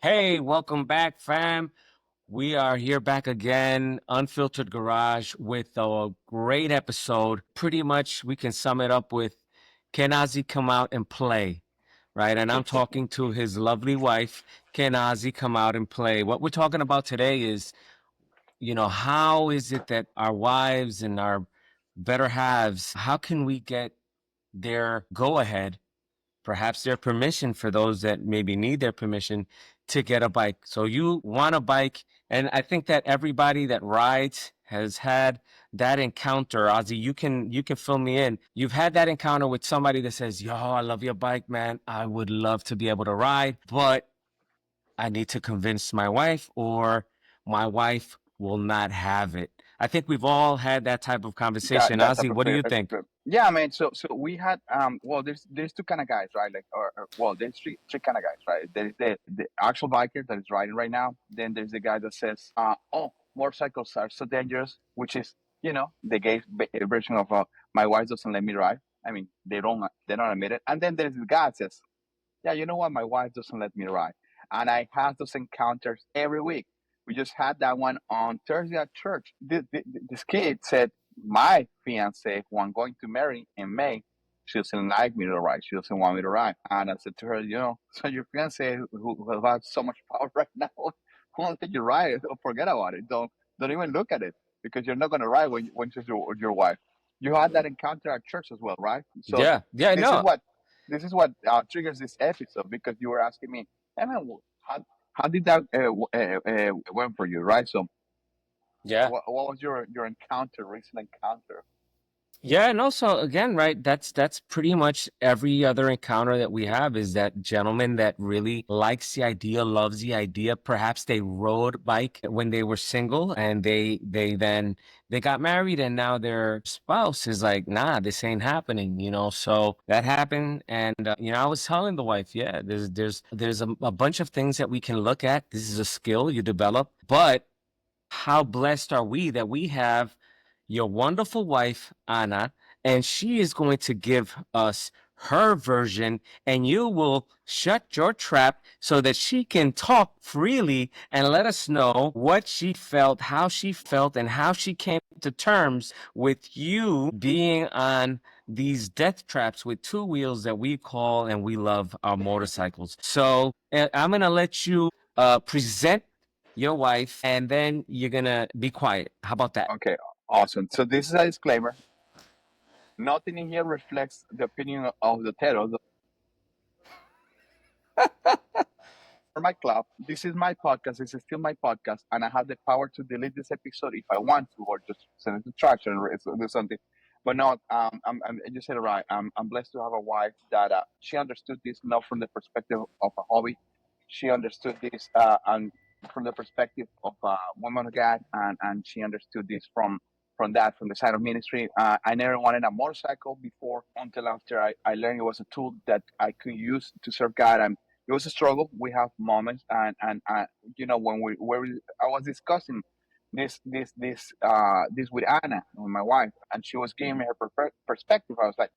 Hey, welcome back, fam. We are here back again, Unfiltered Garage, with a great episode. Pretty much, we can sum it up with can Ozzy come out and play? Right? And I'm talking to his lovely wife. Can Ozzy come out and play? What we're talking about today is, how is it that our wives and our better halves, how can we get their go ahead, perhaps their permission for those that maybe need their permission to get a bike. So you want a bike, and I think that everybody that rides has had that encounter. Ozzy, you can fill me in. You've had that encounter with somebody that says, "Yo, I love your bike, man. I would love to be able to ride, but I need to convince my wife, or my wife will not have it." I think we've all had that type of That conversation. that type Ozzy, of what do you think? experience. Yeah, I mean, so we had well, there's two kind of guys, right? Like, well, there's three kind of guys, right? There's the actual biker that is riding right now. Then there's the guy that says, oh, motorcycles are so dangerous, which is the gay version of my wife doesn't let me ride. I mean, they don't admit it. And then there's the guy that says, yeah, you know what? My wife doesn't let me ride. And I have those encounters every week. We just had that one on Thursday at church. This kid said, my fiance, who I'm going to marry in May, she doesn't like me to ride. She doesn't want me to ride. And I said to her, so your fiance, who has so much power right now, won't let you ride. Forget about it. Don't even look at it because you're not going to ride when she's your wife. You had that encounter at church as well, right? So Yeah, yeah, this is no, what triggers this episode because you were asking me, hey man, how did that went for you, right? So yeah. what was your encounter, recent encounter? Yeah, no, so again, right, that's pretty much every other encounter that we have is that gentleman that really likes the idea, loves the idea. Perhaps they rode bike when they were single and they got married and now their spouse is like, nah, this ain't happening. So that happened and I was telling the wife, yeah, there's a bunch of things that we can look at. This is a skill you develop, but how blessed are we that we have your wonderful wife, Anna, and she is going to give us her version, and you will shut your trap so that she can talk freely and let us know what she felt, and how she came to terms with you being on these death traps with two wheels that we call and we love our motorcycles. So I'm going to let you present your wife, and then you're gonna be quiet. How about that? Okay, awesome. So this is a disclaimer. Nothing in here reflects the opinion of the Teros or my club. This is my podcast. This is still my podcast, and I have the power to delete this episode if I want to, or just send it to trash and do something. But no, you said it right. I'm blessed to have a wife that she understood this not from the perspective of a hobby. She understood this and from the perspective of a woman of God, and she understood this from the side of ministry. I never wanted a motorcycle before until after I learned it was a tool that I could use to serve God. And it was a struggle. We have moments, and when I was discussing this with Anna, with my wife, and she was giving me her perspective. I was like,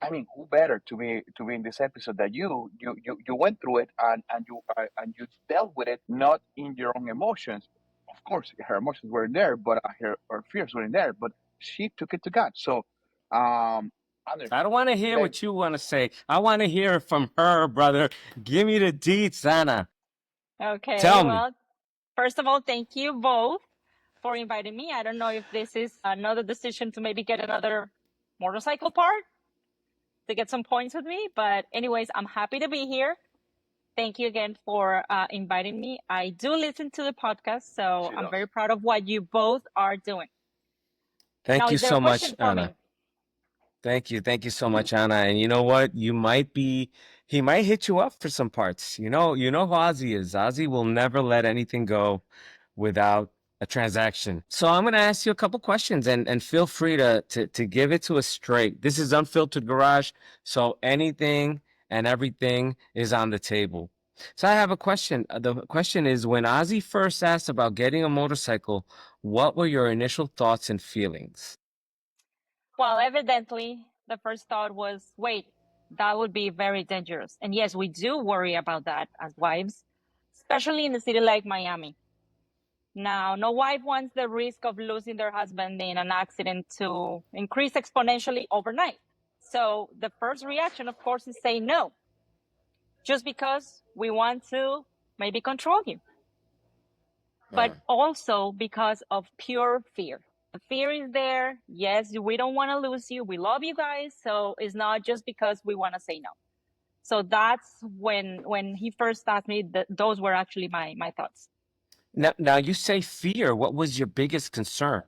I mean, who better to be in this episode that you went through it and you dealt with it not in your own emotions. Of course, her emotions were there, but her fears weren't there. But she took it to God. So, Andre, I don't want to hear babe, what you want to say. I want to hear it from her, brother. Give me the deets, Anna. Okay, Tell me. well, first of all, thank you both for inviting me. I don't know if this is another decision to maybe get another motorcycle part to get some points with me. But, anyways, I'm happy to be here. Thank you again for inviting me. I do listen to the podcast, so she I'm does. very proud of what you both are doing. Now, Thank you is there a so much, question for Anna. me? Thank you. Thank you so much, Anna. And you know what? He might hit you up for some parts. You know who Ozzy is. Ozzy will never let anything go without a transaction. So I'm going to ask you a couple questions and feel free to give it to us straight. This is Unfiltered Garage, so anything and everything is on the table. So I have a question. The question is, when Ozzy first asked about getting a motorcycle, what were your initial thoughts and feelings? Well, evidently, the first thought was, wait, that would be very dangerous. And yes, we do worry about that as wives. especially in a city like Miami. Now, no wife wants the risk of losing their husband in an accident to increase exponentially overnight. So the first reaction, of course, is say no, just because we want to maybe control you, but also because of pure fear. The fear is there. Yes, we don't want to lose you. We love you guys. So it's not just because we want to say no. So that's when he first asked me, those were actually my thoughts. Now you say fear. What was your biggest concern?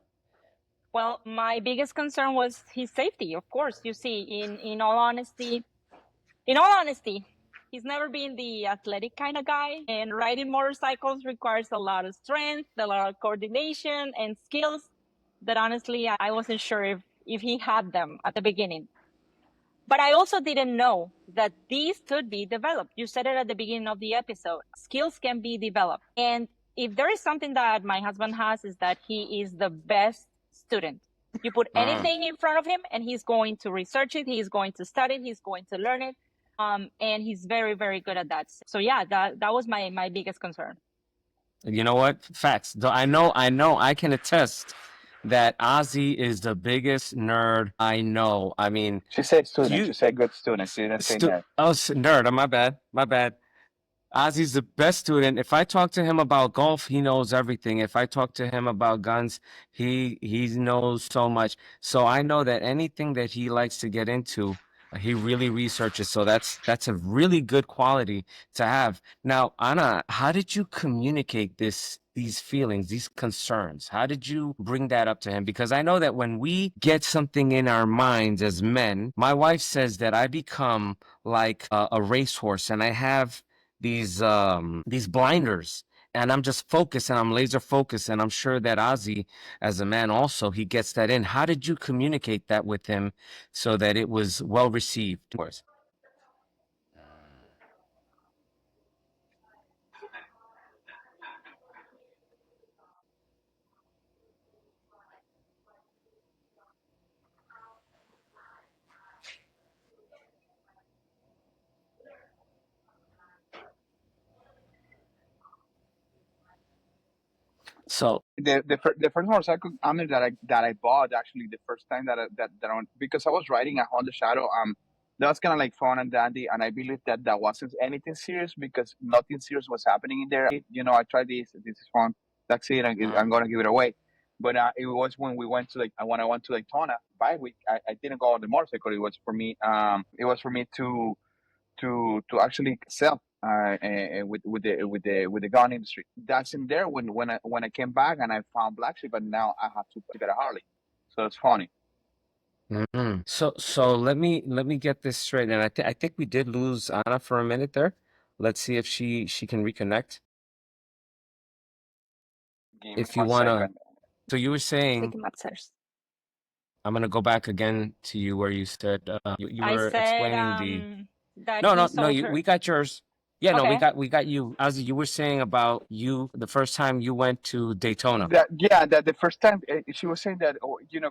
Well, my biggest concern was his safety, of course. You see, in all honesty, he's never been the athletic kind of guy, and riding motorcycles requires a lot of strength, a lot of coordination and skills that honestly I wasn't sure if he had them at the beginning. But I also didn't know that these could be developed. You said it at the beginning of the episode. Skills can be developed. And if there is something that my husband has, is that he is the best student. You put anything in front of him and he's going to research it, he's going to study it, he's going to learn it. And he's very, very good at that. So yeah, that was my biggest concern. You know what? Facts. Though I know, I can attest that Ozzy is the biggest nerd I know. I mean, She said student. you She said good student. She didn't say nerd. nerd. My bad. My bad. Ozzy's the best student. If I talk to him about golf, he knows everything. If I talk to him about guns, he knows so much. So I know that anything that he likes to get into, he really researches. So that's a really good quality to have. Now, Anna, how did you communicate these feelings, these concerns? How did you bring that up to him? Because I know that when we get something in our minds as men, my wife says that I become like a racehorse, and I have these blinders, and I'm just focused, and I'm laser focused, and I'm sure that Ozzy, as a man, also he gets that in. How did you communicate that with him so that it was well received? Of course. So The first motorcycle, I mean, that I bought, actually the first time that I went, because I was riding a Honda Shadow. That was kind of like fun and dandy, and I believe that wasn't anything serious because nothing serious was happening in there. I tried this. This is fun. That's it. I'm gonna give it away. But it was when we went to when I went to Daytona bike week. I didn't go on the motorcycle. It was for me. It was for me to actually sell with the gun industry. That's in there when I came back and I found black sheep, and now I have to get a Harley. So it's funny. so let me get this straight, and I think we did lose Anna for a minute there. Let's see if she can reconnect. Give me If you one wanna, second. so you were saying, Taking upstairs. I'm gonna go back again to you where you said you I were said explaining the. that No, he no, no. sold her. We got yours. Yeah, no, we Okay. got you. As you were saying about you, the first time you went to Daytona. That the first time she was saying that,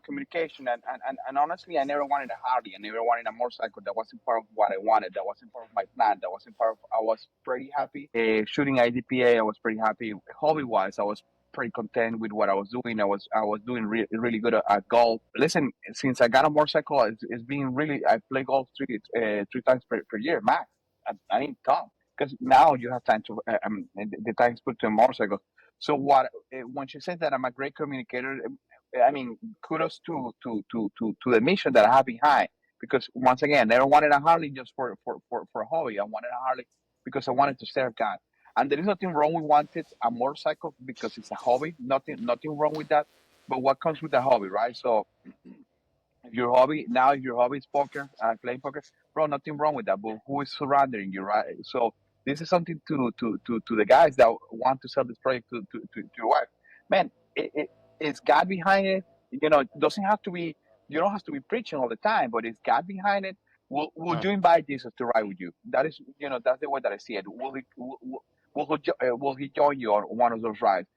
communication, and honestly, I never wanted a Harley. I never wanted a motorcycle. That wasn't part of what I wanted. That wasn't part of my plan. That wasn't part of. I was pretty happy shooting IDPA. I was pretty happy hobby wise. I was pretty content with what I was doing. I was doing really good at golf. Listen, since I got a motorcycle, it's been really. I play golf three times per year max. I didn't count because now you have time to. The time is put to a motorcycle. So when she said that I'm a great communicator, I mean, kudos to the mission that I have behind. Because once again, I don't wanted a Harley just for a hobby. I wanted a Harley because I wanted to serve God. And there is nothing wrong with wanting a motorcycle because it's a hobby. Nothing wrong with that. But what comes with a hobby, right? So if your hobby is poker, playing poker, bro, nothing wrong with that. But who is surrounding you, right? So this is something to the guys that want to sell this project to your wife. Man, it's God behind it. It doesn't have to be. You don't have to be preaching all the time, but it's God behind it. Will you invite Jesus to ride with you? That's the way that I see it. Will he join you on one of those rides?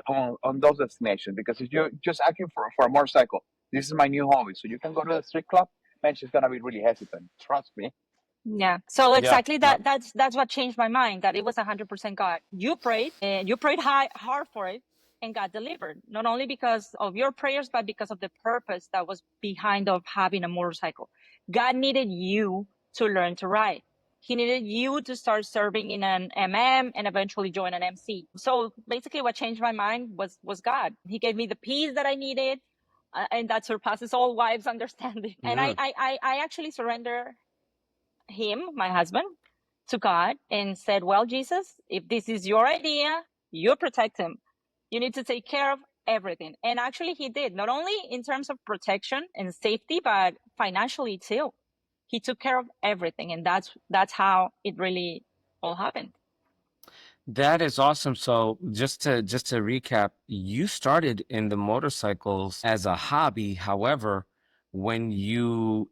On those destinations? Because if you're just asking for a motorcycle, this is my new hobby. So you can go to the street club. Man, she's gonna be really hesitant. Trust me. Yeah. So Yeah. exactly Yep. that's what changed my mind, that it was 100% God. You prayed and you prayed hard for it, and God delivered. Not only because of your prayers, but because of the purpose that was behind of having a motorcycle. God needed you to learn to ride. He needed you to start serving in an MM and eventually join an MC. So basically what changed my mind was God. He gave me the peace that I needed, and that surpasses all wives' understanding. And Mm. I actually surrender him, my husband, to God and said, well, Jesus, if this is your idea, you protect him. You need to take care of everything. And actually he did, not only in terms of protection and safety, but financially too. He took care of everything. And that's how it really all happened. That is awesome. So just to recap, you started in the motorcycles as a hobby. However, when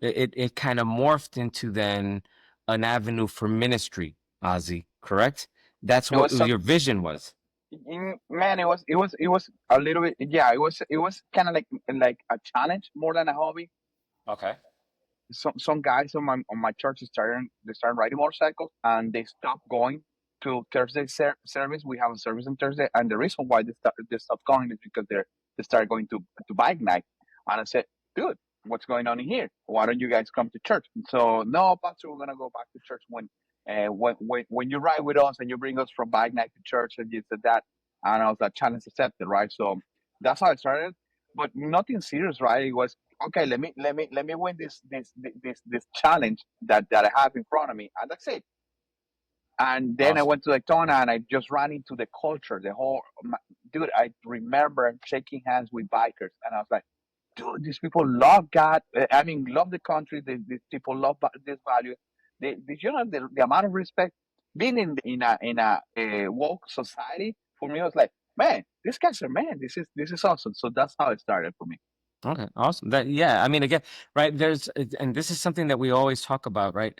it kind of morphed into then an avenue for ministry, Ozzy, correct? That's It what was some your vision was. man. It was a little bit. Yeah, it was kind of like a challenge more than a hobby. Okay. Some guys on my church started riding motorcycles, and they stopped going to Thursday service. We have a service on Thursday, and the reason why they stopped going is because they started going to bike night. And I said, dude, what's going on in here? Why don't you guys come to church? And so, no, Pastor, we're gonna go back to church when you ride with us and you bring us from bike night to church and this and that. And I was like, challenge accepted, right? So that's how it started, but nothing serious, right? It was okay. Let me win this challenge that I have in front of me, and that's it. And then I Awesome. went to Daytona, and I just ran into the culture, dude. I remember shaking hands with bikers, and I was like, dude, these people love God. I mean, love the country. These people love this value. The amount of respect being in a woke society for me was like, man, these guys are man. This is awesome. So that's how it started for me. Okay, awesome. Yeah, I mean, again, right, and this is something that we always talk about, right?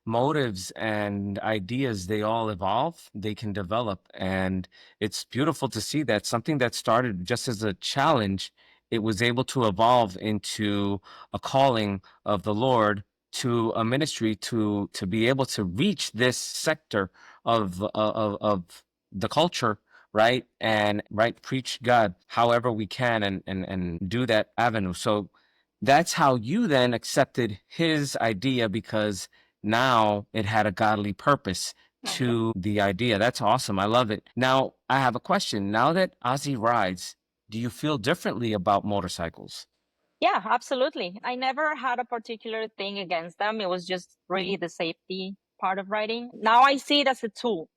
Motives and ideas, they all evolve, they can develop, and it's beautiful to see that something that started just as a challenge, it was able to evolve into a calling of the Lord, to a ministry, to be able to reach this sector of the culture, right? And right, preach God however we can, and do that avenue. So that's how you then accepted his idea, because now it had a godly purpose Okay. to the idea. That's awesome. I love it. Now I have a question. Now that Ozzy rides, do you feel differently about motorcycles? Yeah, absolutely. I never had a particular thing against them. It was just really the safety part of riding. Now I see it as a tool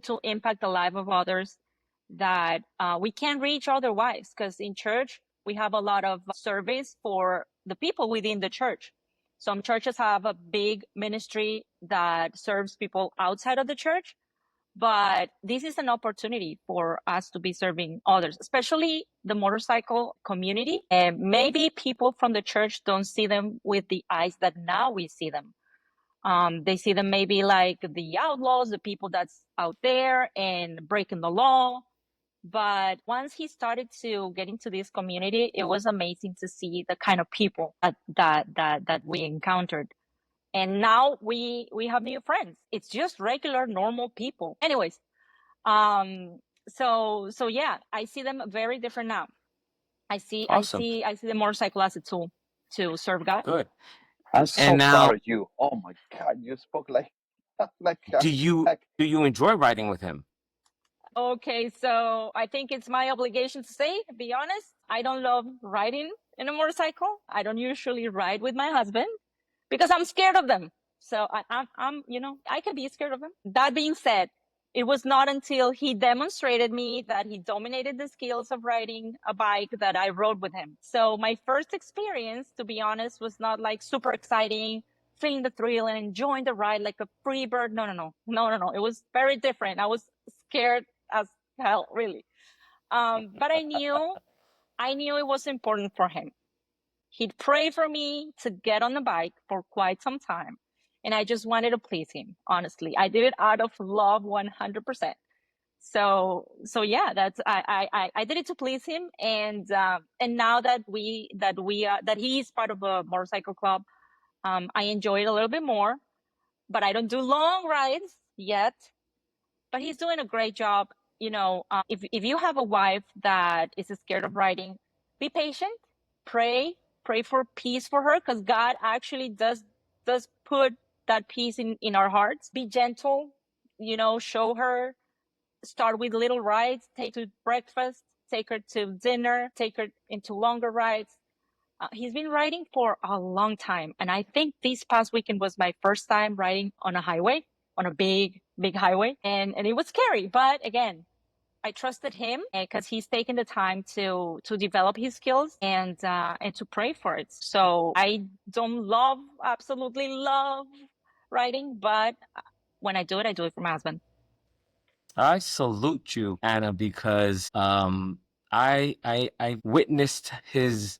to impact the life of others that we can't reach otherwise. Because in church, we have a lot of service for the people within the church. Some churches have a big ministry that serves people outside of the church, but this is an opportunity for us to be serving others, especially the motorcycle community. And maybe people from the church don't see them with the eyes that now we see them. They see them maybe like the outlaws, the people that's out there and breaking the law. But once he started to get into this community, it was amazing to see the kind of people that we encountered. And now we have new friends. It's just regular, normal people. Anyways, um, so yeah, I see them very different now. I see I Awesome. see I see the motorcycle as a tool to serve God. Good. I'm And so proud now, of you. Oh my God, you spoke like like do you like do you enjoy riding with him? Okay, so I think it's my obligation to say, be honest, I don't love riding in a motorcycle. I don't usually ride with my husband because I'm scared of them. So I can be scared of them. That being said, it was not until he demonstrated me that he dominated the skills of riding a bike that I rode with him. So my first experience, to be honest, was not like super exciting, feeling the thrill and enjoying the ride like a free bird. No. It was very different. I was scared as hell, really. But I knew it was important for him. He'd pray for me to get on the bike for quite some time. And I just wanted to please him, honestly. I did it out of love 100%. So yeah, I did it to please him. And now that he is part of a motorcycle club, I enjoy it a little bit more, but I don't do long rides yet. But he's doing a great job. If you have a wife that is scared of riding, be patient, pray for peace for her, because God actually does put that peace in our hearts. Be gentle, show her. Start with little rides, take her to breakfast, take her to dinner, take her into longer rides. He's been riding for a long time, and I think this past weekend was my first time riding on a highway, on a big highway, and it was scary. But again, I trusted him because he's taken the time to develop his skills and to pray for it. So I don't absolutely love riding, but when I do it for my husband. I salute you, Anna, because I witnessed his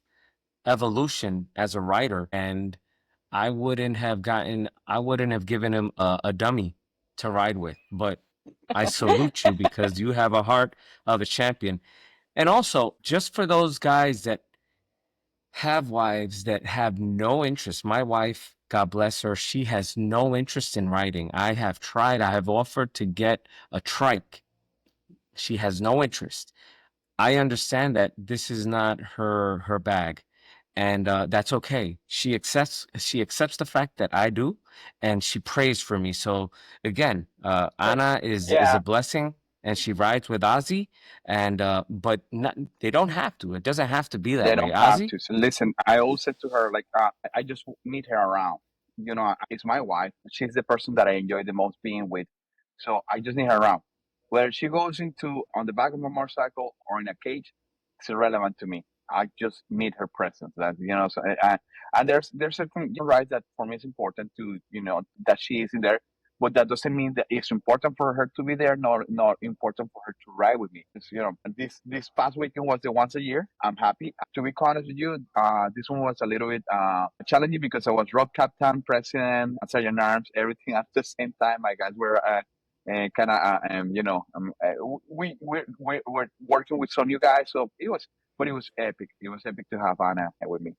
evolution as a writer, and I wouldn't have given him a dummy to ride with. But I salute you because you have a heart of a champion. And also, just for those guys that have wives that have no interest, my wife, God bless her, she has no interest in riding. I have tried, I have offered to get a trike. She has no interest. I understand that this is not her bag, and that's okay. She accepts the fact that I do, and she prays for me. So again, Anna is a Yeah, blessing, and she rides with Ozzy, and but not, they don't have to. It doesn't have to be that they way, don't have Ozzy. to. So listen, I always said to her, like, I just meet her around. It's my wife. She's the person that I enjoy the most being with. So I just need her around. Whether she goes into on the back of a motorcycle or in a cage, it's irrelevant to me. I just need her presence. So and there's certain rides that for me is important to that she is in there, but that doesn't mean that it's important for her to be there, nor not important for her to ride with me. This past weekend was the once a year. I'm happy. To be honest with you, this one was a little bit challenging because I was rock captain, president, sergeant arms, everything at the same time. My guys were kind of we're working with some new guys, so it was epic. It was epic to have Anna with me.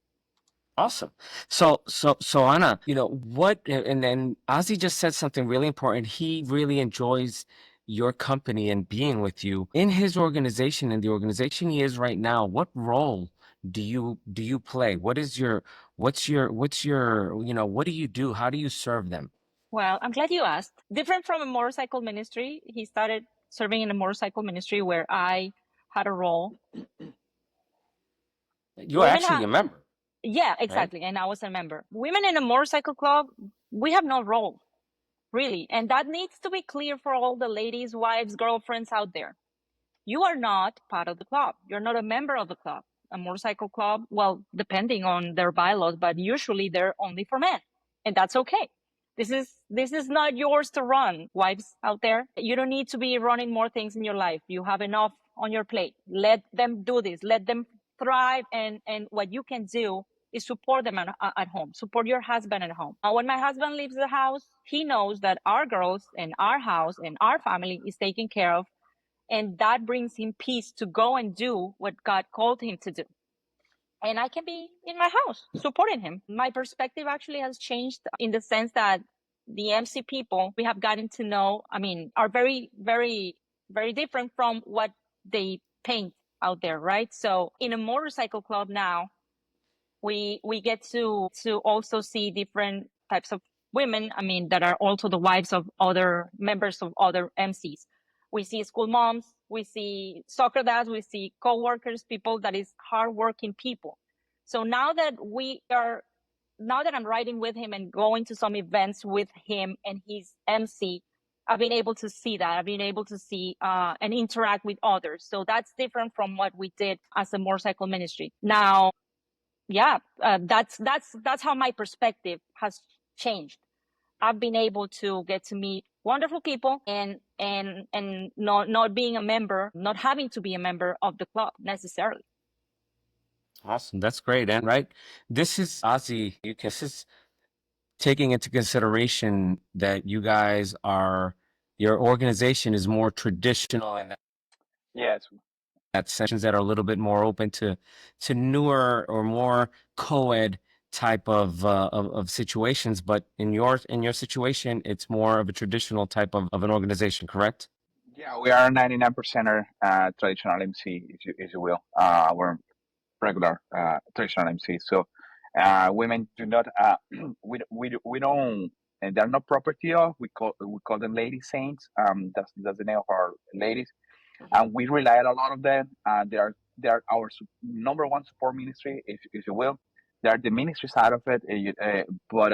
Awesome. So Anna, what, and then Ozzy just said something really important. He really enjoys your company and being with you in his organization, in the organization he is right now. What role do you play? What's your, what do you do? How do you serve them? Well, I'm glad you asked. Different from a motorcycle ministry, he started serving in a motorcycle ministry where I had a role. You're Women actually have, a member, yeah, right? exactly. And I was a member. Women in a motorcycle club, we have no role, really. And that needs to be clear for all the ladies, wives, girlfriends out there. You are not part of the club. You're not a member of the club. A motorcycle club, well, depending on their bylaws, but usually they're only for men. And that's okay. This is not yours to run, wives out there. You don't need to be running more things in your life. You have enough on your plate. Let them do this. Let them thrive. And what you can do is support them at home. Support your husband at home. When my husband leaves the house, he knows that our girls and our house and our family is taken care of, and that brings him peace to go and do what God called him to do. And I can be in my house supporting him. My perspective actually has changed in the sense that the MC people we have gotten to know, are very, very, very different from what they paint out there, right? So in a motorcycle club now, we get to also see different types of women, that are also the wives of other members of other MCs. We see school moms, we see soccer dads, we see co-workers, people that is hardworking people. So now that I'm riding with him and going to some events with him and his MC, I've been able to see that. I've been able to see and interact with others. So that's different from what we did as a motorcycle ministry. Now, yeah, that's how my perspective has changed. I've been able to get to meet wonderful people, and not being a member, not having to be a member of the club necessarily. Awesome. That's great. And right, this is Ozzy. This is taking into consideration that your organization is more traditional and Yes, that sessions that are a little bit more open to newer or more co-ed type of situations, but in your situation, it's more of a traditional type of an organization, correct? Yeah, we are 99% traditional MC, if you will. We're regular traditional MC. So women do not we don't, and they're not property of. We call them lady saints. That's the name of our ladies, and we rely on a lot of them. They are our number one support ministry, if you will. They are the ministry side of it, but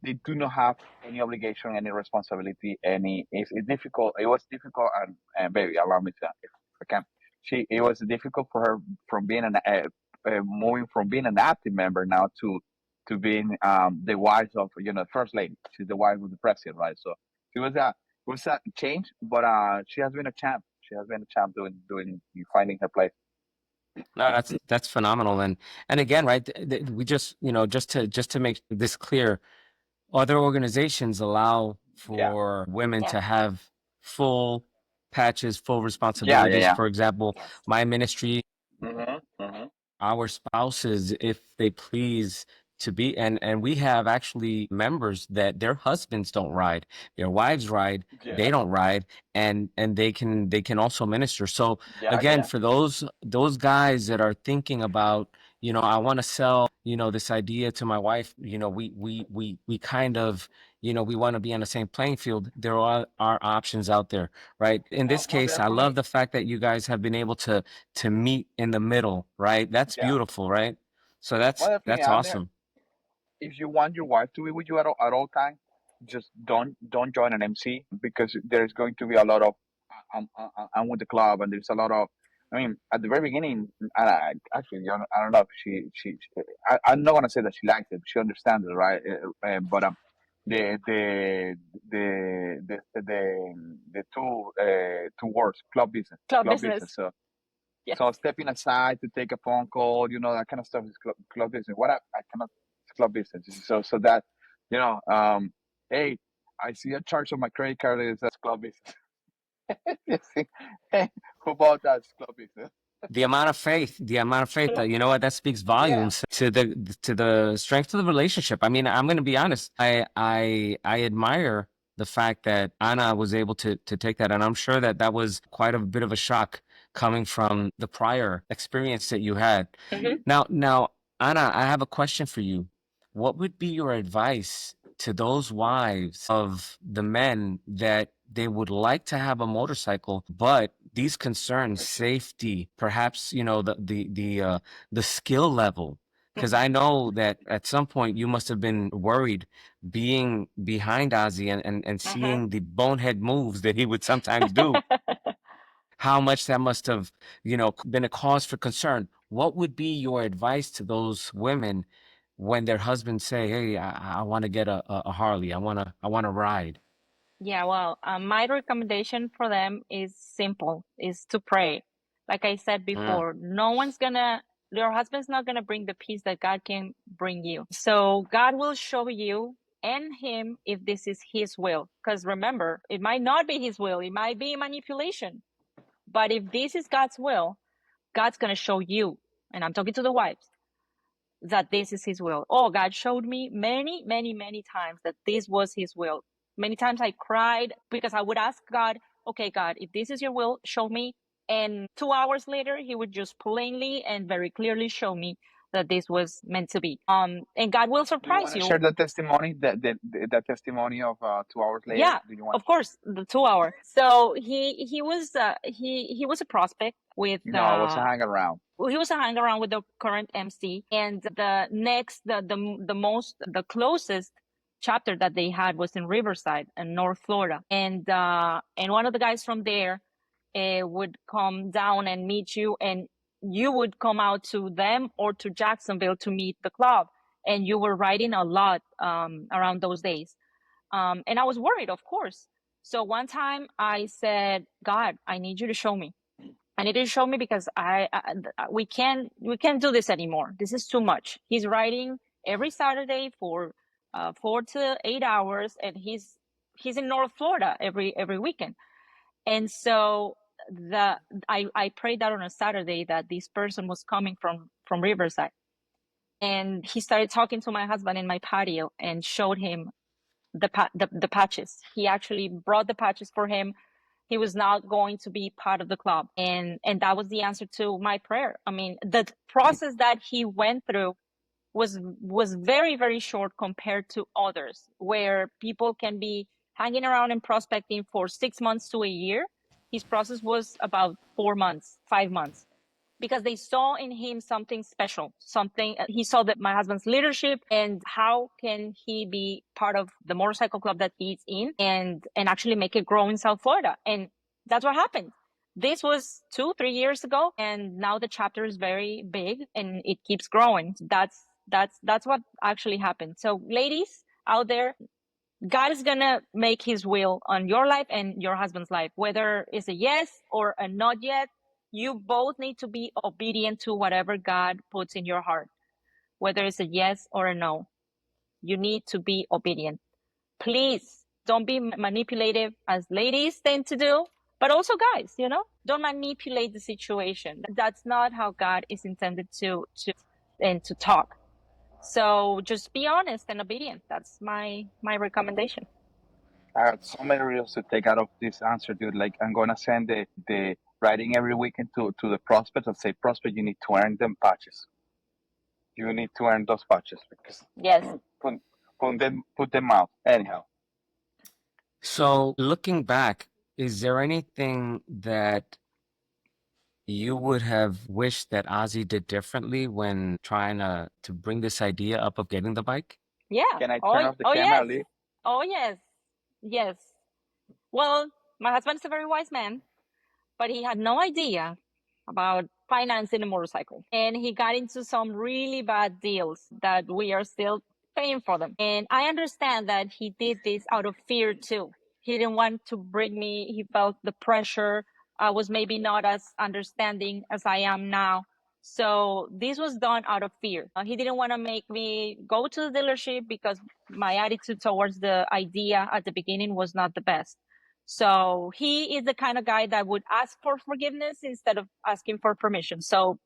they do not have any obligation, any responsibility, any. It's difficult. It was difficult, and baby, allow me to, if I can. It was difficult for her from being moving from being an active member now to being the wife of first lady. She's the wife of the president, right? So it was a change, but she has been a champ. She has been a champ doing finding her place. No, that's phenomenal. And again, right, we just, just to make this clear, other organizations allow Yeah, for women Yeah. to have full patches, full yeah, yeah, responsibilities. yeah. For example, Yes. my ministry, Mm-hmm. our spouses, if they please to be, and we have actually members that their husbands don't ride, their wives ride, they Yeah, don't ride, and they can also minister. So yeah, again, yeah. for those guys that are thinking about, I want to sell, this idea to my wife, we kind of, we want to be on the same playing field. There are options out there, right? In this Most case, I love definitely. the fact that you guys have been able to meet in the middle, right? That's Yeah, beautiful, right? So most that's definitely. that's And there, awesome. if you want your wife to be with you at all time, just don't join an MC because there's going to be a lot of I'm with the club, and there's a lot of. I mean, at the very beginning, actually, I don't know if I'm not gonna say that she likes it. She understands it, right? But the the the two words, Club club business. business. Yes. So stepping aside to take a phone call, that kind of stuff is club business. What I cannot, it's club business. So that, you know, um, hey, I see a charge on my credit card is that's club business. You see? Hey, who bought that? It's club business. The amount of faith that, you know what, that speaks Yeah. volumes to the strength of the relationship. I mean, I'm going to be honest. I admire the fact that Anna was able to take that, and I'm sure that that was quite a bit of a shock coming from the prior experience that you had. Hmm. Now, Anna, I have a question for you. What would be your advice to those wives of the men that they would like to have a motorcycle, but these concerns, safety, perhaps, the skill level? Because I know that at some point you must have been worried being behind Ozzy and Hmm. seeing the bonehead moves that he would sometimes do, how much that must have, been a cause for concern. What would be your advice to those women when their husbands say, "Hey, I want to get a Harley. I want to ride." Yeah, well, my recommendation for them is simple, is to pray. Like I said Mm. before, your husband's not gonna bring the peace that God can bring you. So God will show you and him if this is his will. Because remember, it might not be his will, it might be manipulation. But if this is God's will, God's gonna show you, and I'm talking to the wives, that this is his will. Oh, God showed me many, many, many times that this was his will. Many times I cried because I would ask God, okay, God, if this is your will, show me. And 2 hours later, he would just plainly and very clearly show me that this was meant to be. And God will Do you want surprise to you. share the testimony, that testimony of 2 hours later? Yeah, Do you want? of course, the 2 hour. So he was a prospect with No, I was hanging around. well, he was hanging around with the current MC, and the closest chapter that they had was in Riverside in North Florida, and one of the guys from there would come down and meet you, and you would come out to them or to Jacksonville to meet the club, and you were riding a lot around those days, and I was worried, of course. So one time I said, God, I need you to show me. I need you to show me because we can't do this anymore. This is too much. He's riding every Saturday for 4 to 8 hours, and he's in North Florida every weekend. And so I prayed that on a Saturday that this person was coming from Riverside, And he started talking to my husband in my patio and showed him the patches. He actually brought the patches for him. He was not going to be part of the club, and that was the answer to my prayer. I mean, the process that he went through was very, very short compared to others, where people can be hanging around and prospecting for 6 months to a year. His process was about 4 months, 5 months, because they saw in him something special, something he saw that my husband's leadership, and how can he be part of the motorcycle club that he's in, and actually make it grow in South Florida. And that's what happened. This was 2-3 years ago, and now the chapter is very big and it keeps growing. That's what actually happened. So ladies out there, God is gonna make his will on your life and your husband's life, whether it's a yes or a not yet. You both need to be obedient to whatever God puts in your heart, whether it's a yes or a no. You need to be obedient. Please don't be manipulative, as ladies tend to do, but also guys, don't manipulate the situation. That's not how God is intended to talk. So just be honest and obedient. That's my recommendation. I had so many reels to take out of this answer, dude. Like, I'm gonna send the writing every weekend to the prospect and say, prospect, you need to earn them patches. You need to earn those patches because Yes. put them out anyhow. So looking back, is there anything that you would have wished that Ozzy did differently when trying to bring this idea up of getting the bike? Yeah. Can I turn off the camera, yes. Lee? Oh yes. Yes. Well, my husband is a very wise man, but he had no idea about financing a motorcycle. And he got into some really bad deals that we are still paying for them. And I understand that he did this out of fear too. He didn't want to bring me, he felt the pressure. I was maybe not as understanding as I am now. So this was done out of fear. He didn't want to make me go to the dealership because my attitude towards the idea at the beginning was not the best. So he is the kind of guy that would ask for forgiveness instead of asking for permission. So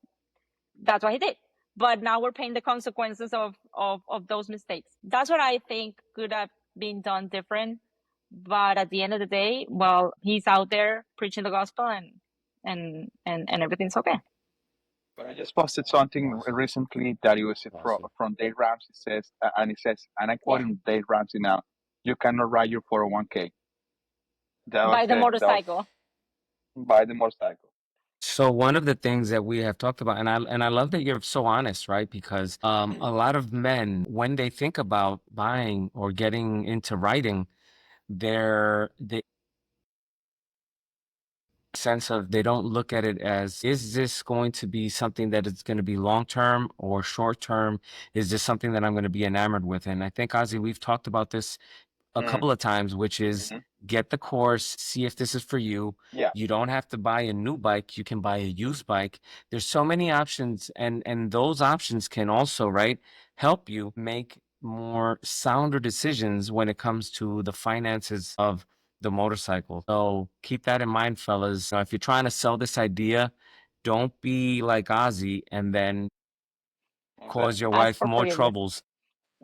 that's what he did. But now we're paying the consequences of those mistakes. That's what I think could have been done different. But at the end of the day, well, he's out there preaching the gospel, and everything's okay. But I just posted something Awesome. recently that it was Awesome. from Dave Ramsey. It says, and I quote Yeah. him, Dave Ramsey now, you cannot ride your 401k. That was By the it. That was motorcycle. by the motorcycle. So one of the things that we have talked about, and I love that you're so honest, right? Because a lot of men, when they think about buying or getting into writing, they sense of they don't look at it as, is this going to be something that is going to be long term or short term? Is this something that I'm going to be enamored with? And I think, Ozzy, we've talked about this a couple of times, which is Mm-hmm. get the course, see if this is for you. Yeah. You don't have to buy a new bike. You can buy a used bike. There's so many options, and those options can also, right, help you make more sounder decisions when it comes to the finances of the motorcycle. So keep that in mind, fellas. If you're trying to sell this idea, don't be like Ozzy and then cause your Ask wife for more forgiveness. troubles.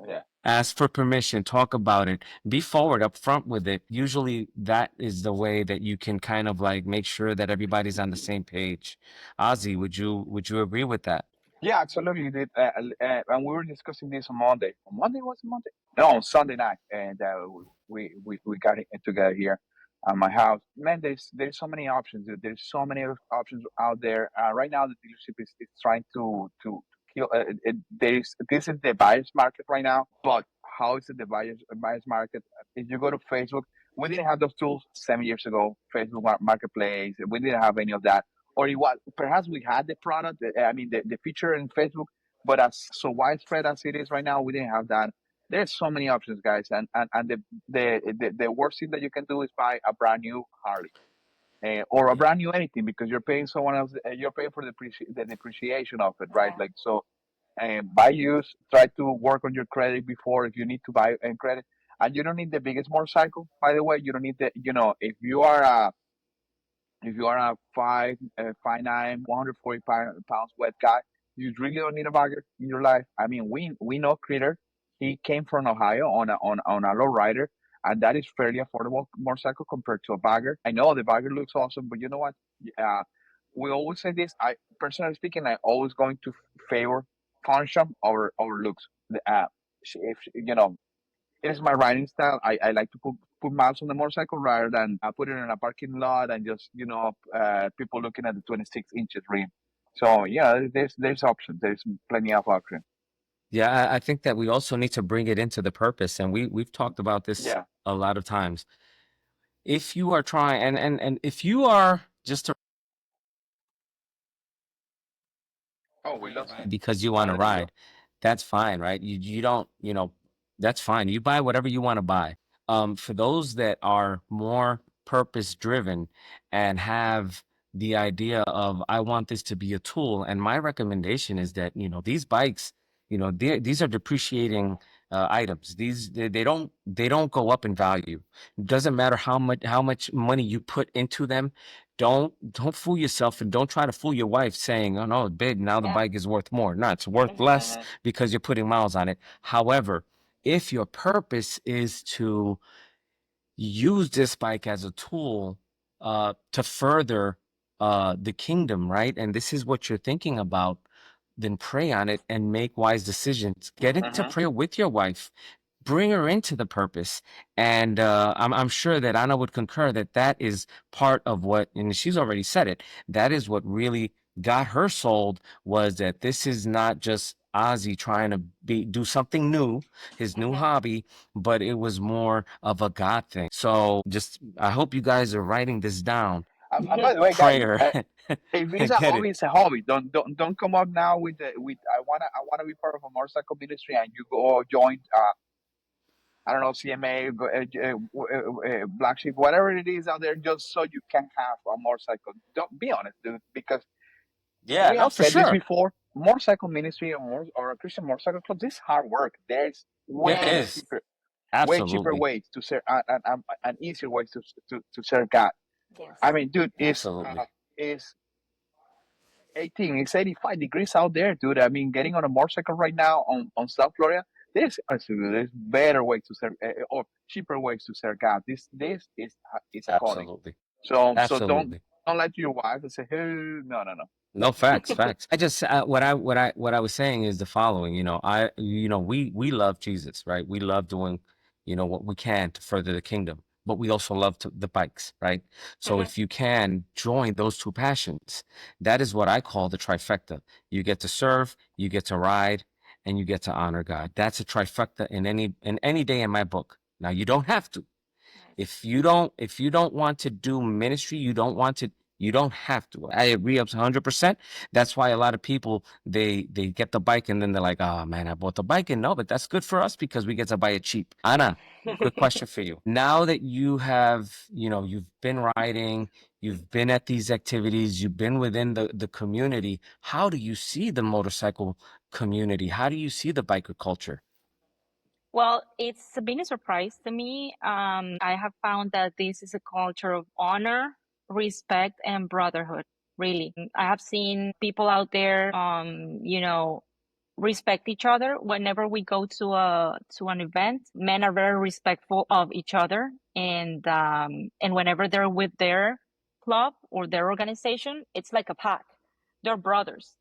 Yeah. Ask for permission, talk about it, be forward up front with it. Usually that is the way that you can kind of like make sure that everybody's on the same page. Ozzy, would you agree with that? Yeah, absolutely. Did. And we were discussing this on Monday. On Monday was it Monday? No, on Sunday night, and we got it together here at my house. Man, there's so many options. There's so many options out there. Right now, the dealership is trying to kill. This is the buyer's market right now. But how is it the buyer's market? If you go to Facebook, we didn't have those tools 7 years ago. Facebook Marketplace, we didn't have any of that, or it was perhaps we had the product, I mean the feature in Facebook, but as so widespread as it is right now, we didn't have that. There's so many options, guys, and the worst thing that you can do is buy a brand new Harley. Or a brand new anything, because you're paying someone else. You're paying for the depreciation of it, right? Yeah. Like so, buy used. Try to work on your credit before, if you need to buy credit. And you don't need the biggest motorcycle, by the way. You don't need the, if you are a 5'9", 140 pounds wet guy, You really don't need a bagger in your life. I mean, we know Critter. He came from Ohio on a low rider, and that is fairly affordable motorcycle compared to a bagger. I know the bagger looks awesome, but you know what? Uh, we always say this. I personally speaking, I always going to favor function over looks. If you know, it is my riding style. I like to put miles on the motorcycle rather than put it in a parking lot and just people looking at the 26 inches rim. So yeah, there's options. There's plenty of options. Yeah, I think that we also need to bring it into the purpose, and we've talked about this Yeah. a lot of times. If you are trying, and if you are just a Oh, we lost him. because you want to There you go. ride, that's fine, right? You don't, that's fine. You buy whatever you want to buy. For those that are more purpose driven and have the idea of I want this to be a tool, and my recommendation is that these bikes, these are depreciating items. They don't go up in value. It doesn't matter how much money you put into them. Don't fool yourself, and don't try to fool your wife saying, "Oh no, babe, now the Yeah. bike is worth more." No, it's worth less because you're putting miles on it. However, if your purpose is to use this bike as a tool to further the kingdom, right? And this is what you're thinking about, then pray on it and make wise decisions. Get into Mhm. prayer with your wife. Bring her into the purpose, and I'm sure that Anna would concur that that is part of what, and she's already said it. That is what really got her sold, was that this is not just Ozzy trying to do something new, his new hobby, but it was more of a God thing. So just, I hope you guys are writing this down. And by the way, guys, Prayer. if it's And a get it. hobby, it's a hobby. Don't come up now with I wanna be part of a motorcycle ministry and you go join I don't know, CMA, Black Sheep, whatever it is out there, just so you can have a motorcycle. Don't be honest, dude, because Yeah, we no, have for said this sure. before. Motorcycle ministry or a Christian motorcycle club, this is hard work. There's It is. way cheaper Absolutely. ways to serve and easier ways to serve God. I Yes. mean, dude, Absolutely. is 18, it's 85 degrees out there, dude. I mean, getting on a motorcycle right now on South Florida, there's better ways to serve or cheaper ways to serve God. This is a calling. Absolutely. So Absolutely. don't lie to your wife and say, hey, no, no, no. No, facts, facts. I just what I was saying is the following. We love Jesus, right? We love doing, what we can to further the kingdom, but we also love the bikes, right? So Mhm. if you can join those two passions, that is what I call the trifecta. You get to serve, you get to ride, and you get to honor God. That's a trifecta in any day in my book. Now you don't have to. Nice. If you don't want to do ministry, you don't have to. I agree up to 100%. That's why a lot of people they get the bike and then they're like, oh man, I bought the bike. And no, but that's good for us because we get to buy it cheap. Anna, quick question for you. Now that you have, you've been riding, you've been at these activities, you've been within the community, how do you see the motorcycle community? How do you see the biker culture? Well, it's been a surprise to me. I have found that this is a culture of honor, respect, and brotherhood. Really, I have seen people out there, respect each other. Whenever we go to an event, men are very respectful of each other, and whenever they're with their club or their organization, it's like a pack. They're brothers.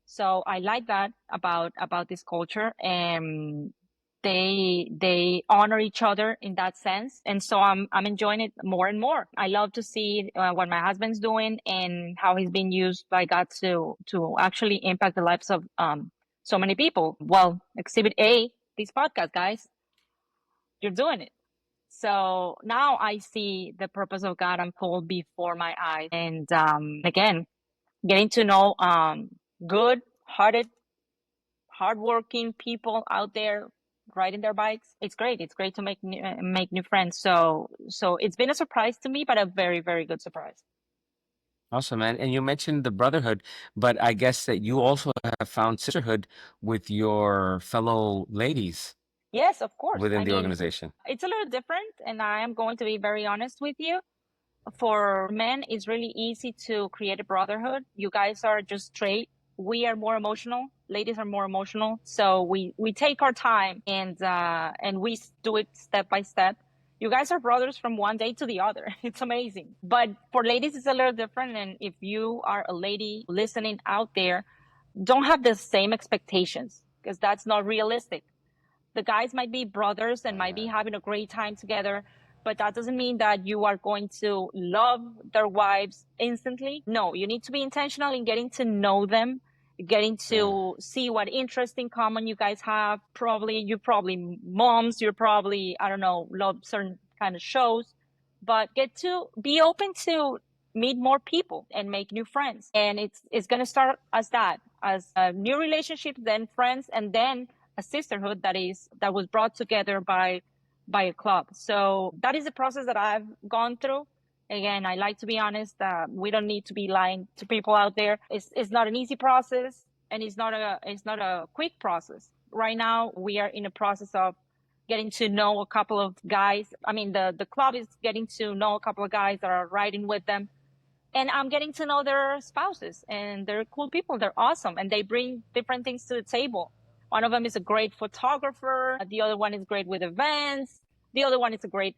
So I like that about this culture, and they honor each other in that sense, and so I'm enjoying it more and more. I love to see what my husband's doing and how he's being used by God to actually impact the lives of so many people. Well, Exhibit A, this podcast, guys, you're doing it. So now I see the purpose of God unfold before my eyes, and again, getting to know good-hearted, hardworking people out there riding their bikes. It's great. It's great to make new friends. So it's been a surprise to me, but a very very good surprise. Awesome, man. And you mentioned the brotherhood, but I guess that you also have found sisterhood with your fellow ladies Yes, of course. within I the mean, organization. it's a little different, and I am going to be very honest with you. For men, it's really easy to create a brotherhood. You guys are just straight. we are more emotional. Ladies are more emotional, so we take our time and we do it step by step. You guys are brothers from one day to the other. It's amazing. But for ladies, it's a little different. And if you are a lady listening out there, don't have the same expectations because that's not realistic. The guys might be brothers and might be having a great time together, but that doesn't mean that you are going to love their wives instantly. No, you need to be intentional in getting to know them, getting to see what interest in common you guys have. You're probably moms, you're probably, I don't know, love certain kind of shows, but get to be open to meet more people and make new friends. And it's going to start as that, as a new relationship, then friends, and then a sisterhood that was brought together by a club. So that is the process that I've gone through. Again, I like to be honest. We don't need to be lying to people out there. It's not an easy process, and it's not a quick process. Right now, we are in a process of getting to know a couple of guys. I mean, the club is getting to know a couple of guys that are riding with them, and I'm getting to know their spouses, and they're cool people. They're awesome, and they bring different things to the table. One of them is a great photographer. The other one is great with events. The other one is great,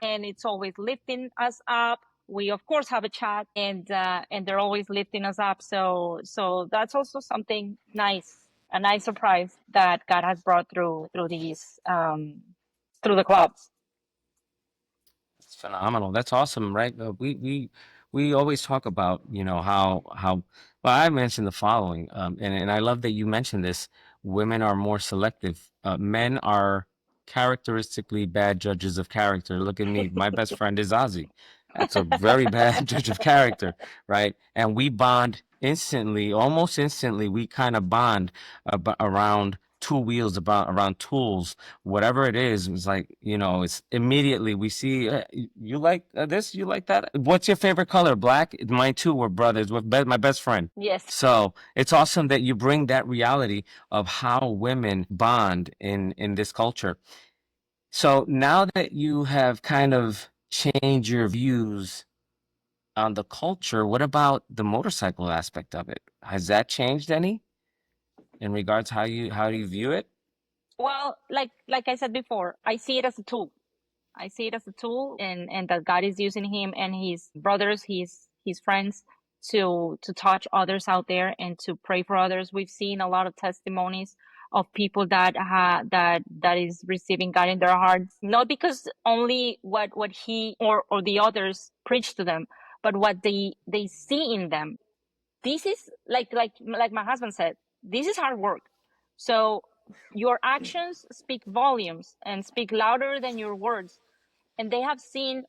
and it's always lifting us up. We of course have a chat, and they're always lifting us up. So that's also something nice, a nice surprise that God has brought through these through the clubs. It's phenomenal. That's awesome, right? We always talk about, how well, I mentioned the following, and I love that you mentioned this. Women are more selective. Men are characteristically bad judges of character. Look at me. My best friend is Ozzy. That's a very bad judge of character, right? And we bond instantly, almost instantly. We kind of bond around two wheels, about around tools, whatever it is. It's like, it's immediately we see, you like this, you like that. What's your favorite color? Black. Mine too. We're brothers with my best friend. Yes. So it's awesome that you bring that reality of how women bond in this culture. So now that you have kind of changed your views on the culture, what about the motorcycle aspect of it? Has that changed any in regards how you view it? Well, like I said before, I see it as a tool. I see it as a tool, and that God is using him and his brothers, his friends, to touch others out there and to pray for others. We've seen a lot of testimonies of people that is receiving God in their hearts, not because only what he or the others preach to them, but what they see in them. This is like my husband said, this is hard work. So your actions speak volumes and speak louder than your words. And they have seen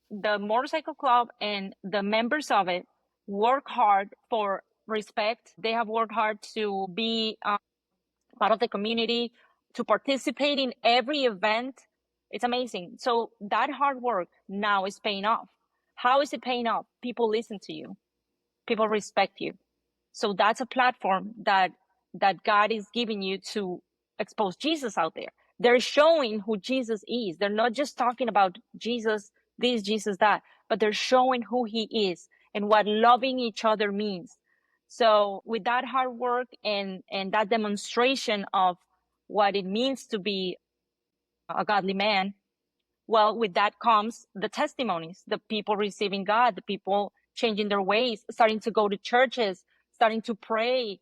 the motorcycle club and the members of it work hard for respect. They have worked hard to be part of the community, to participate in every event. It's amazing. So that hard work now is paying off. How is it paying off? People listen to you. People respect you. So that's a platform that God is giving you to expose Jesus out there. They're showing who Jesus is. They're not just talking about Jesus this, Jesus that, but they're showing who he is and what loving each other means. So with that hard work and that demonstration of what it means to be a godly man, well, with that comes the testimonies, the people receiving God, the people changing their ways, starting to go to churches, starting to pray.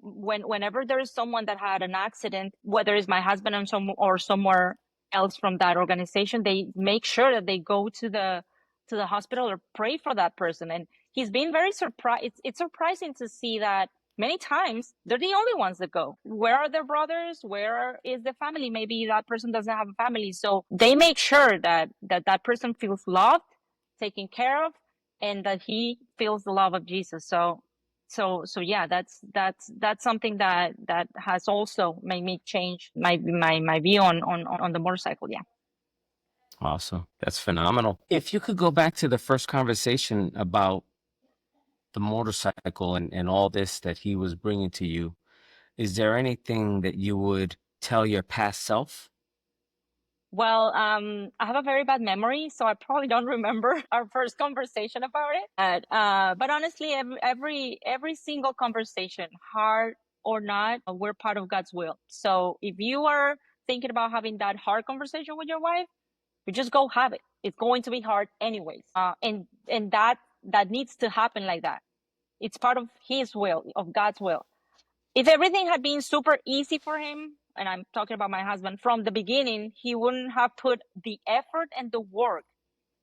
Whenever there is someone that had an accident, whether it's my husband or somewhere else from that organization, they make sure that they go to the hospital or pray for that person. And he's been very surprised. It's surprising to see that many times they're the only ones that go. Where are their brothers? Where is the family? Maybe that person doesn't have a family. So they make sure that person feels loved, taken care of, and that he feels the love of Jesus. So yeah, that's something that has also made me change my view on the motorcycle. Yeah. Awesome. That's phenomenal. If you could go back to the first conversation about the motorcycle and all this that he was bringing to you, is there anything that you would tell your past self? Well, I have a very bad memory, so I probably don't remember our first conversation about it. But honestly, every single conversation, hard or not, we're part of God's will. So if you are thinking about having that hard conversation with your wife, you just go have it. It's going to be hard anyways, and that needs to happen like that. It's part of His will, of God's will. If everything had been super easy for him, and I'm talking about my husband, from the beginning, he wouldn't have put the effort and the work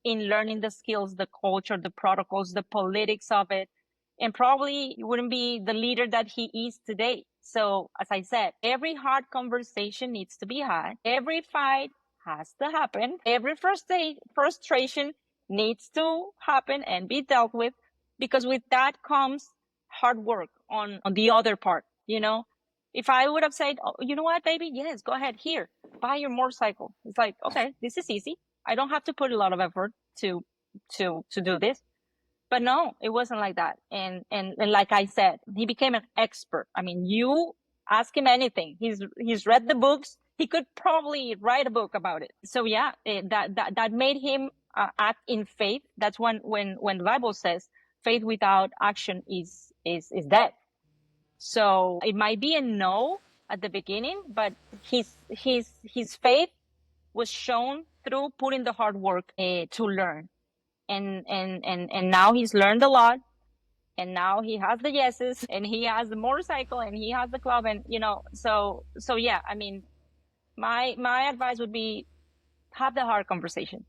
in learning the skills, the culture, the protocols, the politics of it, and probably he wouldn't be the leader that he is today. So, as I said, every hard conversation needs to be had. Every fight has to happen. Every frustration needs to happen and be dealt with, because with that comes hard work on the other part, you know? If I would have said, oh, you know what, baby? Yes, go ahead. Here, buy your motorcycle. It's like, okay, this is easy. I don't have to put a lot of effort to do this. But no, it wasn't like that. And like I said, he became an expert. I mean, you ask him anything. He's read the books. He could probably write a book about it. So yeah, that made him act in faith. That's when the Bible says faith without action is dead. So it might be a no at the beginning, but his faith was shown through putting the hard work to learn. And now he's learned a lot, and now he has the yeses, and he has the motorcycle, and he has the club, and so yeah, I mean, my advice would be, have the hard conversation.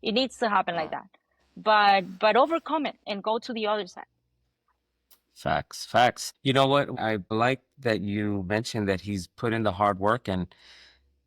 It needs to happen like that, but overcome it and go to the other side. Facts, facts. You know what? I like that you mentioned that he's put in the hard work, and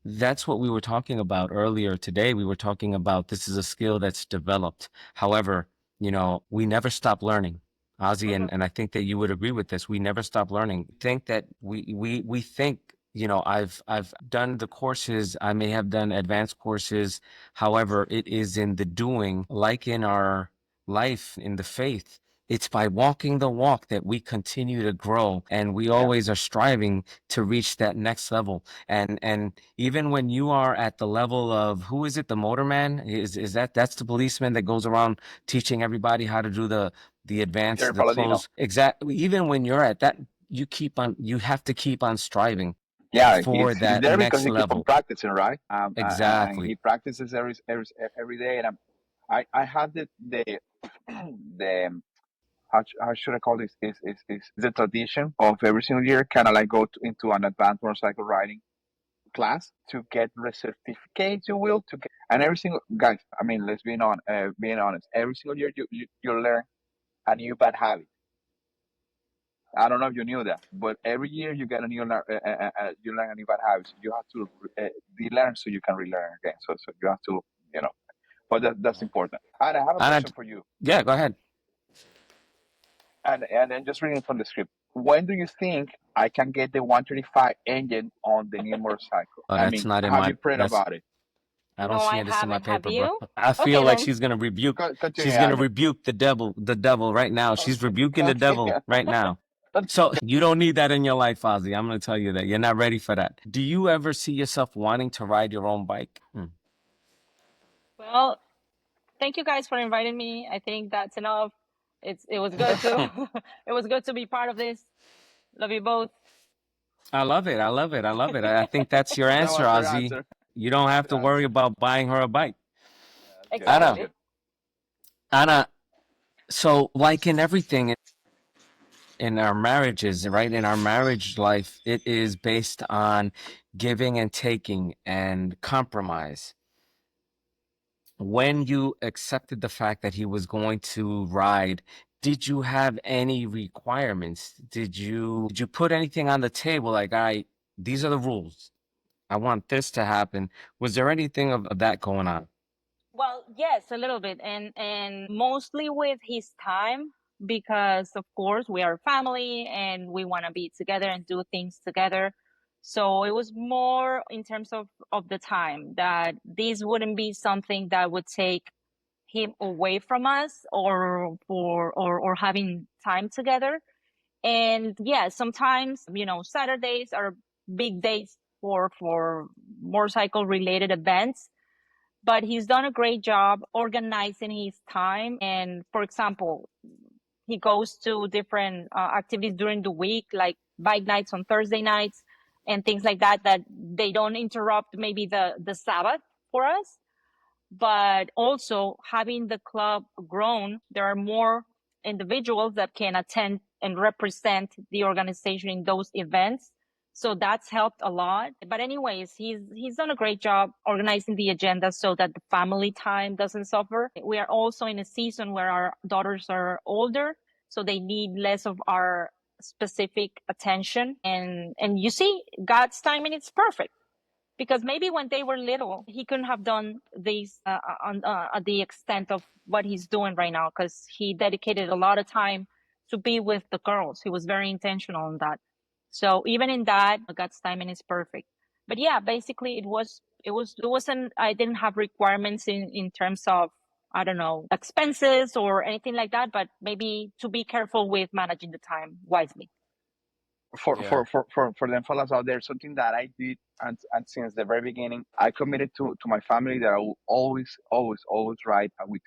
that's what we were talking about earlier today. We were talking about this is a skill that's developed. However, we never stop learning, Ozzy, and I think that you would agree with this. We never stop learning. Think that we think, I've done the courses, I may have done advanced courses. However, it is in the doing, like in our life, in the faith. It's by walking the walk that we continue to grow, and we always are striving to reach that next level. And even when you are at the level of, who is it, the motorman? That's the policeman that goes around teaching everybody how to do the advanced, Jerry the Palladino. close. Exactly. Even when you're at that, you have to keep on striving Yeah, for he's that there because next he keep on level. practicing, right? And Exactly. he practices every day. And I had the the how should I call this? Is the tradition of every single year, kind of like go into an advanced motorcycle riding class to get the certificate, you will, to get, and every single guys. I mean, let's being honest. Every single year, you learn a new bad habit. I don't know if you knew that, but every year you get a you learn a new bad habit. So you have to relearn so you can relearn again. So you have to, you know. But that's important. And I have a And question for you. yeah, go ahead. And then just reading from the script. When do you think I can get the 135 engine on the new motorcycle? Oh, I that's mean, not in have my, you prayed that's, about it? I don't No, see I this in my haven't. Have paper, bro. you? I feel Okay, like then. she's gonna rebuke. Continue, She's gonna Anya. rebuke the devil right now. She's rebuking the Okay. devil right now. So you don't need that in your life, Ozzy. I'm gonna tell you that you're not ready for that. Do you ever see yourself wanting to ride your own bike? Well, thank you guys for inviting me. I think that's enough. It was good to it was good to be part of this. Love you both. I love it. I love it. I love it. I think that's your That answer, was her Ozzy. answer. You don't have to worry about buying her a bike. Yeah, that's Anna, good. Exactly. Anna. So, like in everything in our marriages, right? In our marriage life, it is based on giving and taking and compromise. When you accepted the fact that he was going to ride, did you have any requirements? Did you put anything on the table like, all right, these are the rules. I want this to happen. Was there anything of that going on? Well, yes, a little bit, and mostly with his time, because of course we are family and we want to be together and do things together. So it was more in terms of the time, that this wouldn't be something that would take him away from us, or having time together. And yeah, sometimes, Saturdays are big days for motorcycle related events. but he's done a great job organizing his time. And for example, he goes to different activities during the week, like bike nights on Thursday nights and things like that, that they don't interrupt maybe the Sabbath for us. But also having the club grown, there are more individuals that can attend and represent the organization in those events. So that's helped a lot. But anyways, he's done a great job organizing the agenda so that the family time doesn't suffer. We are also in a season where our daughters are older, so they need less of our specific attention. And you see, God's timing is perfect, because maybe when they were little, he couldn't have done these at the extent of what he's doing right now, because he dedicated a lot of time to be with the girls. He was very intentional in that. So even in that, God's timing is perfect. But yeah, basically it wasn't, I didn't have requirements in terms of, I don't know, expenses or anything like that, but maybe to be careful with managing the time wisely. Yeah. For them fellas out there, something that I did, and since the very beginning, I committed to my family that I will always ride with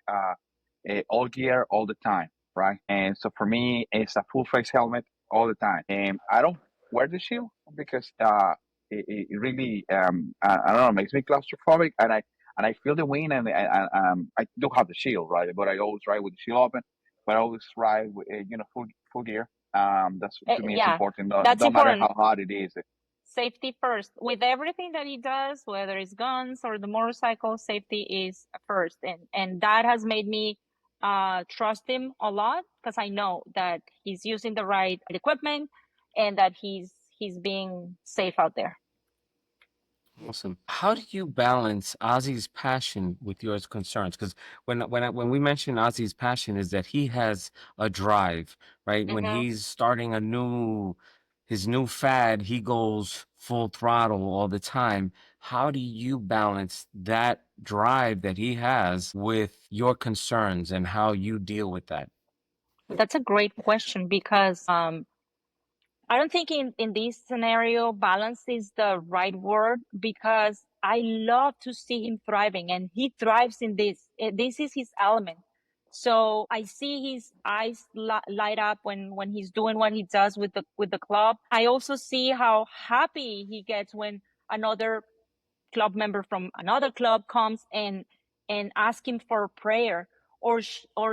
all gear all the time, right? And so for me, it's a full face helmet all the time, and I don't wear the shield because it really I don't know, makes me claustrophobic, and I feel the wind, and I do have the shield, right? But I always ride with the shield open, but I always ride with full gear. That's, to me, it's Yeah, important. that's No matter important. how hard it is. Safety first. With everything that he does, whether it's guns or the motorcycle, safety is first. And that has made me trust him a lot, because I know that he's using the right equipment and that he's being safe out there. Awesome. How do you balance Ozzy's passion with your concerns? Because when we mention Ozzy's passion, is that he has a drive, right? When Mm-hmm. he's starting his new fad, he goes full throttle all the time. How do you balance that drive that he has with your concerns, and how you deal with that? That's a great question, because I don't think in this scenario, balance is the right word, because I love to see him thriving, and he thrives in this. This is his element. So I see his eyes light up when he's doing what he does with the club. I also see how happy he gets when another club member from another club comes and asks him for prayer, or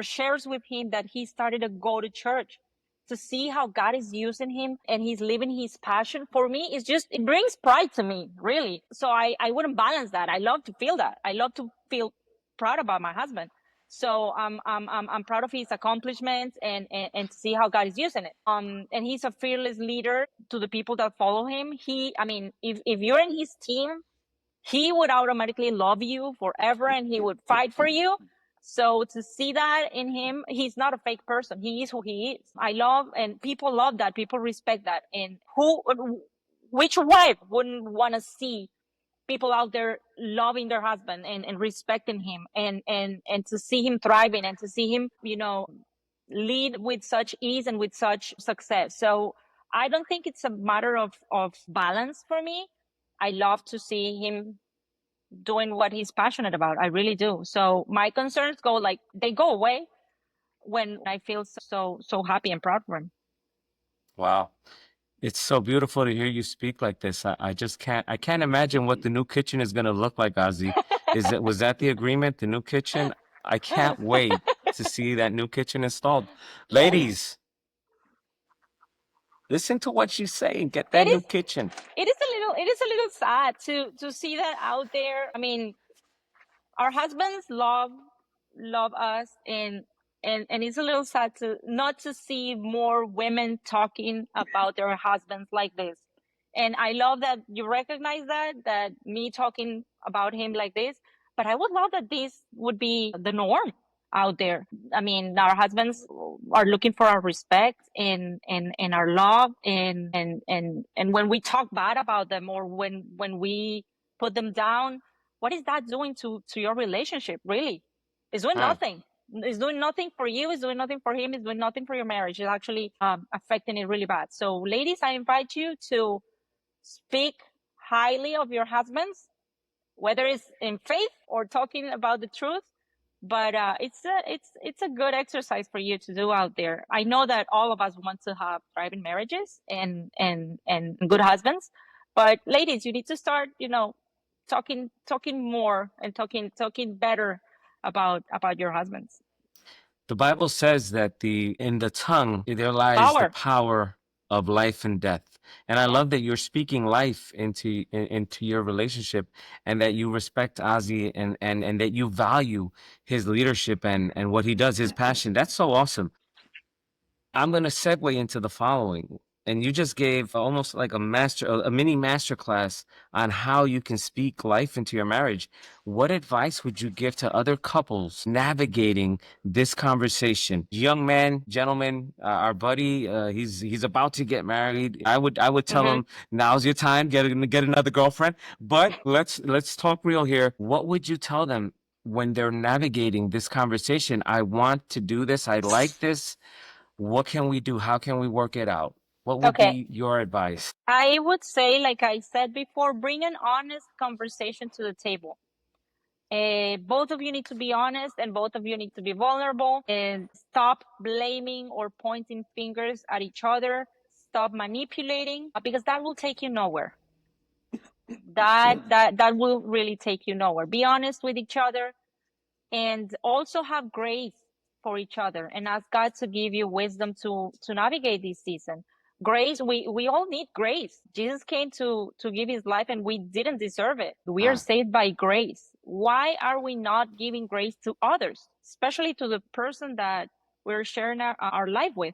shares with him that he started to go to church. To see how God is using him and he's living his passion, for me, it's just, it brings pride to me, really. So I wouldn't balance that. I love to feel that. I love to feel proud about my husband. So I'm proud of his accomplishments, and to see how God is using it. And he's a fearless leader to the people that follow him. I mean, if you're in his team, he would automatically love you forever, and he would fight for you. So to see that in him, he's not a fake person. He is who he is. I love, and people love that. People respect that. And which wife wouldn't want to see people out there loving their husband and respecting him, and to see him thriving, and to see him, lead with such ease and with such success. So I don't think it's a matter of balance for me. I love to see him doing what he's passionate about. I really do. So my concerns they go away when I feel so happy and proud for him. Wow. It's so beautiful to hear you speak like this. I just I can't imagine what the new kitchen is going to look like, Ozzy. Was that the agreement, the new kitchen? I can't wait to see that new kitchen installed. Yes. Ladies, listen to what she's saying. Get It that new is kitchen. it is a little sad to see that out there. I mean, our husbands love us, and it's a little sad to not to see more women talking about their husbands like this. And I love that you recognize that me talking about him like this, but I would love that this would be the norm out there. I mean, our husbands are looking for our respect and our love, and when we talk bad about them, or when we put them down, what is that doing to your relationship? Really, it's doing Hmm. nothing. It's doing nothing for you. It's doing nothing for him. It's doing nothing for your marriage. It's actually affecting it really bad. So ladies, I invite you to speak highly of your husbands, whether it's in faith or talking about the truth. But it's a good exercise for you to do out there. I know that all of us want to have thriving marriages and good husbands, but ladies, you need to start, talking more and talking better about your husbands. The Bible says that in the tongue there lies the Power. power of life and death. And I Yeah. love that you're speaking life into your relationship, and that you respect Ozzy, and that you value his leadership and what he does, his passion. That's so awesome. I'm going to segue into the following. And you just gave almost like a mini master class on how you can speak life into your marriage. What advice would you give to other couples navigating this conversation? Young man, gentleman, our buddy, he's about to get married. I would tell Mm-hmm. him, now's your time, get another girlfriend. But let's talk real here. What would you tell them when they're navigating this conversation? I want to do this. I like this. What can we do? How can we work it out? What would Okay. be your advice? I would say, like I said before, bring an honest conversation to the table. Both of you need to be honest, and both of you need to be vulnerable, and stop blaming or pointing fingers at each other. Stop manipulating, because that will take you nowhere. That will really take you nowhere. Be honest with each other, and also have grace for each other, and ask God to give you wisdom to navigate this season. Grace, we all need grace. Jesus came to give his life, and we didn't deserve it. We are saved by grace. Why are we not giving grace to others, especially to the person that we're sharing our life with?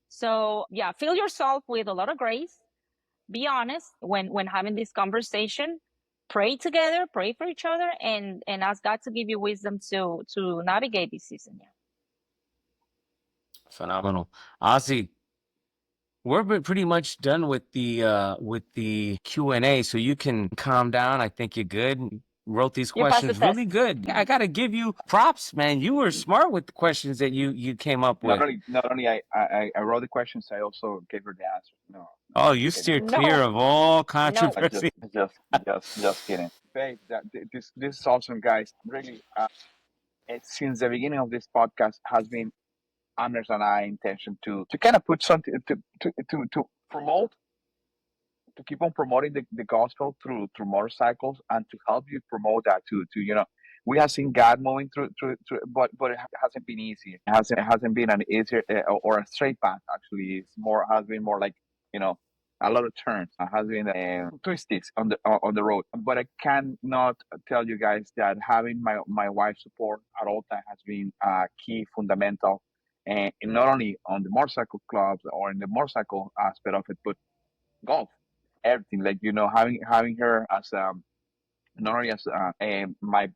So yeah, fill yourself with a lot of grace. Be honest when having this conversation. Pray together, pray for each other, and ask God to give you wisdom to navigate this season. Yeah. Phenomenal. Ozzy, we're pretty much done with the Q&A, so you can calm down. I think you're good. You wrote these You passed the questions test. really good. I got to give you props, man. You were smart with the questions that you came up with. Not only I wrote the questions, I also gave her the answers. No, Oh, you kidding. steered clear No, of all no. controversy. Just kidding. Babe, this is awesome, guys. Really, since the beginning of this podcast has been Anders and I intention to kind of put something to promote, to keep on promoting the gospel through motorcycles, and to help you promote that to we have seen God moving through, but it hasn't been easy. It hasn't been an easier or a straight path. Actually, has been more like, you know a lot of turns. Has been twisties on the road. But I cannot tell you guys that having my wife's support at all time has been key, fundamental, and not only on the motorcycle clubs or in the motorcycle aspect of it, but golf, everything. Like, having her as not only as my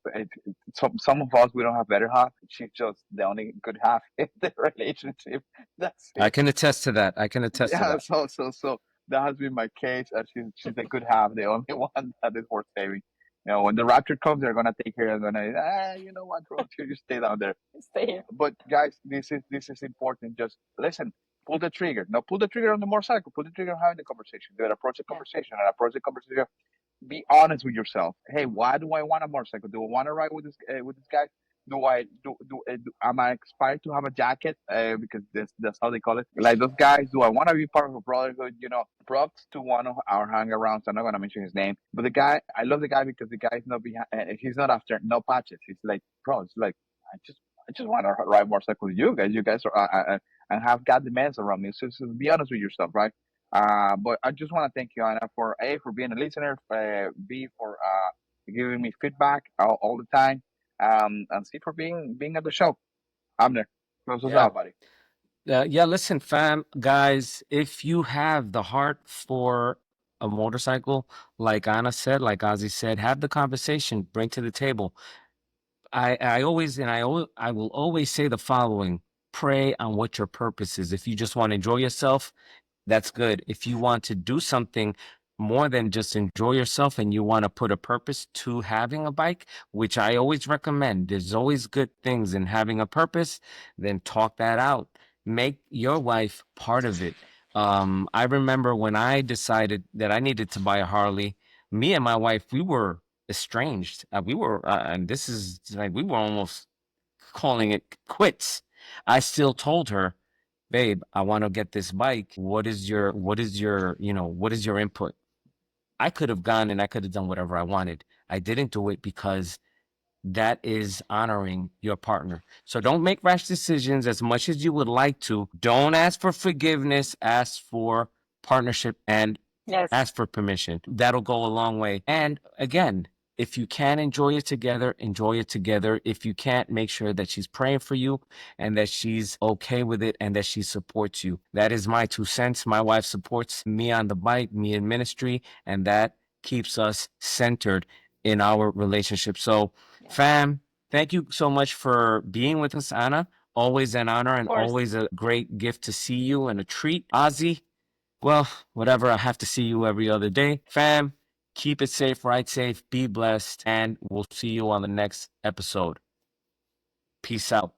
some of us, we don't have better half. She's just the only good half in the relationship. That's I it. can attest to that. I can attest to Yeah. that. So that has been my case. She's the good half, the only one that is worth saving. When the rapture comes, they're gonna take her and gonna, you know what, bro, you stay down there. Stay here. But guys, this is important. Just listen. Pull the trigger. Now, pull the trigger on the motorcycle. Pull the trigger on having the conversation. Do it. Approach the Yeah. conversation, and approach the conversation. Be honest with yourself. Hey, why do I want a motorcycle? Do I want to ride with this guy? Am I inspired to have a jacket? Because that's how they call it. Like those guys. Do I want to be part of a brotherhood? Props to one of our hangarounds. I'm not gonna mention his name, but the guy. I love the guy because the guy is not behind. He's not after no patches. He's like, bro. It's like, I just want to ride motorcycle with you guys. You guys are and have got the men around me. So be honest with yourself, right? But I just want to thank you, Anna, for being a listener, B, for giving me feedback all the time, and C, for being at the show. I'm there. Close us Yeah. out, buddy. Yeah, listen, fam, guys, if you have the heart for a motorcycle, like Anna said, like Ozzy said, have the conversation, bring to the table. I will always say the following: pray on what your purpose is. If you just want to enjoy yourself, that's good. If you want to do something more than just enjoy yourself, and you want to put a purpose to having a bike, which I always recommend, there's always good things in having a purpose, then talk that out. Make your wife part of it. I remember when I decided that I needed to buy a Harley, me and my wife, we were estranged. And this is like, we were almost calling it quits. I still told her, babe, I want to get this bike. What is your input? I could have gone and I could have done whatever I wanted. I didn't do it because that is honoring your partner. So don't make rash decisions as much as you would like to. Don't ask for forgiveness, ask for partnership and Yes. ask for permission. That'll go a long way. And again, if you can enjoy it together, enjoy it together. If you can't, make sure that she's praying for you and that she's okay with it and that she supports you. That is my 2 cents. My wife supports me on the bike, me in ministry, and that keeps us centered in our relationship. So, fam, thank you so much for being with us, Anna. Always an honor and always a great gift to see you and a treat. Ozzy, well, whatever, I have to see you every other day. Fam, keep it safe, ride safe, be blessed, and we'll see you on the next episode. Peace out.